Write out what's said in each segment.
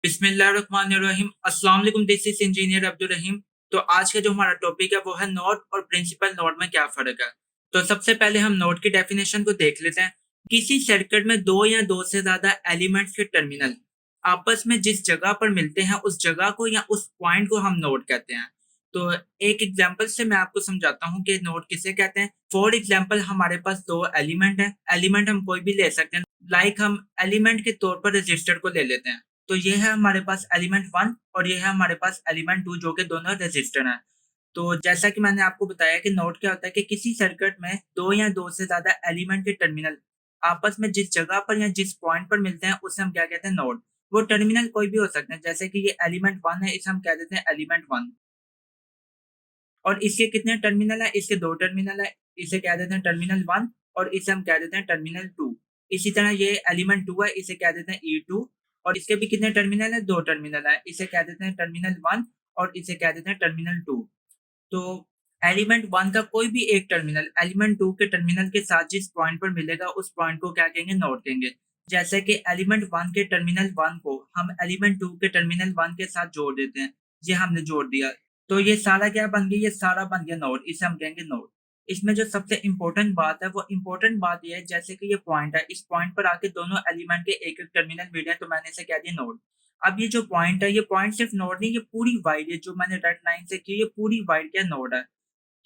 बिस्मिल्लाहिर्रहमानिर्रहीम। अस्सलाम वालेकुम, दिस इज इंजीनियर अब्दुल रहीम। तो आज का जो हमारा टॉपिक है वो है नोड और प्रिंसिपल नोड में क्या फ़र्क है। तो सबसे पहले हम नोड की डेफिनेशन को देख लेते हैं। किसी सर्किट में दो या दो से ज़्यादा एलिमेंट्स के टर्मिनल आपस में जिस जगह पर मिलते हैं उस जगह को या उस पॉइंट को हम नोड कहते हैं। तो एक एग्जांपल से मैं आपको समझाता हूँ कि नोड किसे कहते हैं। फॉर एग्जांपल हमारे पास दो एलिमेंट है, एलिमेंट हम कोई भी ले सकते हैं। लाइक हम एलिमेंट के तौर पर रजिस्टर को ले लेते हैं। तो ये है हमारे पास एलिमेंट 1 और ये है हमारे पास एलिमेंट 2 जो कि दोनों रजिस्टर हैं। तो जैसा कि मैंने आपको बताया कि नोड क्या होता है कि किसी सर्किट में दो या दो से ज़्यादा एलिमेंट के टर्मिनल आपस में जिस जगह पर या जिस पॉइंट पर मिलते हैं उसे हम क्या कहते हैं नोड। वो टर्मिनल कोई भी हो सकते हैं, जैसे कि ये एलिमेंट 1 है, इसे हम कह देते हैं एलिमेंट 1। और इसके कितने टर्मिनल है? इसके दो टर्मिनल है, इसे कह देते हैं टर्मिनल 1 और इसे हम कह देते हैं टर्मिनल 2। इसी तरह ये एलिमेंट 2 है, इसे कह देते हैं E2 और इसके भी कितने टर्मिनल है? दो टर्मिनल है, इसे कह देते हैं टर्मिनल 1 और इसे कह देते हैं टर्मिनल 2। तो एलिमेंट 1 का कोई भी एक टर्मिनल एलिमेंट 2 के टर्मिनल के साथ जिस पॉइंट पर मिलेगा उस पॉइंट को क्या कहेंगे? नोड कहेंगे। जैसे कि एलिमेंट 1 के टर्मिनल 1 को हम एलिमेंट 2 के टर्मिनल 1 के साथ जोड़ देते हैं। ये हमने जोड़ दिया। तो ये सारा क्या बन गया? ये सारा बन गया नोड, इसे हम कहेंगे नोड। इसमें जो सबसे इम्पोर्टेंट बात है वो इम्पोर्टेंट बात ये है, जैसे कि ये पॉइंट है, इस पॉइंट पर आके दोनों एलिमेंट के एक-एक टर्मिनल मिले हैं तो मैंने इसे कह दिया नोड। अब ये जो पॉइंट है, ये पॉइंट सिर्फ नोड नहीं, ये पूरी वाइड है जो मैंने रेड लाइन से की, ये पूरी वाइड क्या नोड है।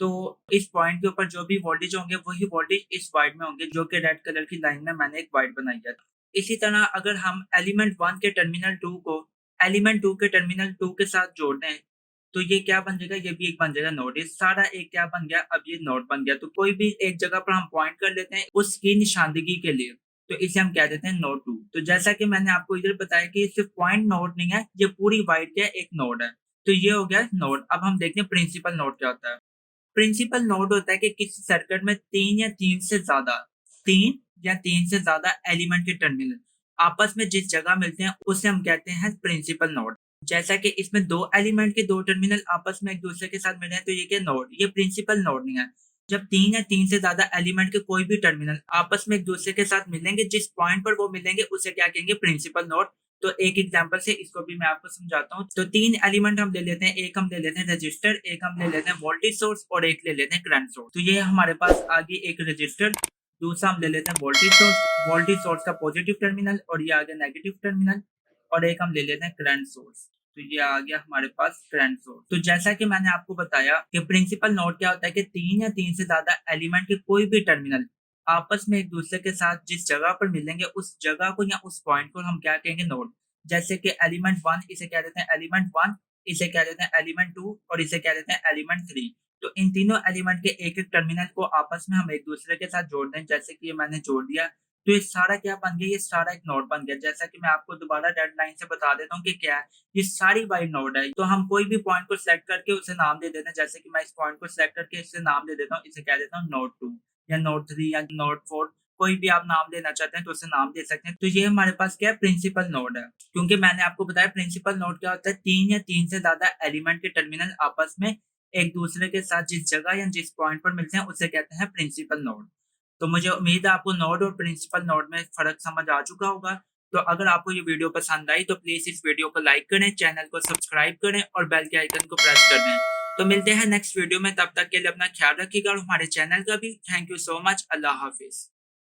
तो इस पॉइंट के ऊपर जो भी वोल्टेज होंगे वही वोल्टेज इस वाइड में होंगे जो कि रेड कलर की लाइन में मैंने एक वाइड बनाई है। इसी तरह अगर हम एलिमेंट 1 के टर्मिनल 2 को एलिमेंट 2 के टर्मिनल 2 के साथ जोड़ दें तो ये क्या बन जाएगा? ये भी एक बन जाएगा नोड। ये सारा एक क्या बन गया? अब ये नोड बन गया। तो कोई भी एक जगह पर हम पॉइंट कर लेते हैं उसकी निशानदेही के लिए, तो इसे हम कह देते हैं नोड 2। तो जैसा कि मैंने आपको इधर बताया कि ये सिर्फ पॉइंट नोड नहीं है, ये पूरी वाइड क्या एक नोड है। तो ये हो गया नोड। अब हम देखते हैं प्रिंसिपल नोड क्या होता है। प्रिंसिपल नोड होता है कि किसी सर्किट में 3 या 3 से ज़्यादा एलिमेंट के टर्मिनल आपस में जिस जगह मिलते हैं उसे हम कहते हैं प्रिंसिपल नोड। जैसा कि इसमें दो एलिमेंट के दो टर्मिनल आपस में एक दूसरे के साथ मिले हैं तो ये क्या नोड? ये प्रिंसिपल नोड नहीं है। जब 3 या 3 से ज़्यादा एलिमेंट के कोई भी टर्मिनल आपस में एक दूसरे के साथ मिलेंगे, जिस पॉइंट पर वो मिलेंगे उसे क्या कहेंगे? Principal node. तो एक एग्जांपल से इसको भी मैं आपको समझाता हूँ। तो 3 एलिमेंट हम ले लेते हैं, एक हम ले लेते हैं रजिस्टर, एक हम ले लेते हैं वोल्टेज सोर्स और एक ले लेते हैं करंट सोर्स। तो ये हमारे पास आगे एक रजिस्टर, दूसरा हम ले लेते हैं वोल्टेज सोर्स का पॉजिटिव टर्मिनल और ये आ गया नेगेटिव टर्मिनल और एक हम ले लेते हैं करंट सोर्स। तो ये आ गया हमारे पास करंट सोर्स। तो जैसा कि मैंने आपको बताया कि प्रिंसिपल नोड क्या होता है कि 3 या 3 से ज्यादा एलिमेंट के कोई भी टर्मिनल आपस में एक दूसरे के साथ जिस जगह पर मिलेंगे उस जगह को या उस पॉइंट को हम क्या कहेंगे? नोड। जैसे कि एलिमेंट 1 इसे कह देते हैं एलिमेंट 1, इसे कह देते हैं एलिमेंट 2 और इसे कह देते हैं एलिमेंट 3। तो इन तीनों एलिमेंट के एक-एक टर्मिनल को आपस में हम एक दूसरे के साथ जोड़ दें, जैसे कि ये मैंने जोड़ दिया। तो ये सारा क्या बन गया? ये सारा एक नोड बन गया। जैसा कि मैं आपको दोबारा रेड लाइन से बता देता हूँ कि क्या है। ये सारी वाइड नोड है। तो हम कोई भी पॉइंट को सिलेक्ट करके उसे नाम दे देते हैं, जैसे कि मैं इस पॉइंट को सिलेक्ट करके इसे नाम दे देता हूँ, इसे कह देता हूँ नोड 2 या नोड 3 या नोड 4। कोई भी आप नाम देना चाहते हैं तो उसे नाम दे सकते हैं। तो ये हमारे पास क्या है? प्रिंसिपल नोड है। क्योंकि मैंने आपको बताया प्रिंसिपल नोड क्या होता है? 3 या 3 से ज्यादा एलिमेंट के टर्मिनल आपस में एक दूसरे के साथ जिस जगह या जिस पॉइंट पर मिलते हैं उसे कहते हैं प्रिंसिपल नोड। तो मुझे उम्मीद है आपको नोड और प्रिंसिपल नोड में फ़र्क समझ आ चुका होगा। तो अगर आपको ये वीडियो पसंद आई तो प्लीज़ इस वीडियो को लाइक करें, चैनल को सब्सक्राइब करें और बेल के आइकन को प्रेस कर दें। तो मिलते हैं नेक्स्ट वीडियो में, तब तक के लिए अपना ख्याल रखिएगा और हमारे चैनल का भी। Thank you so much. Allah हाफ़िज़।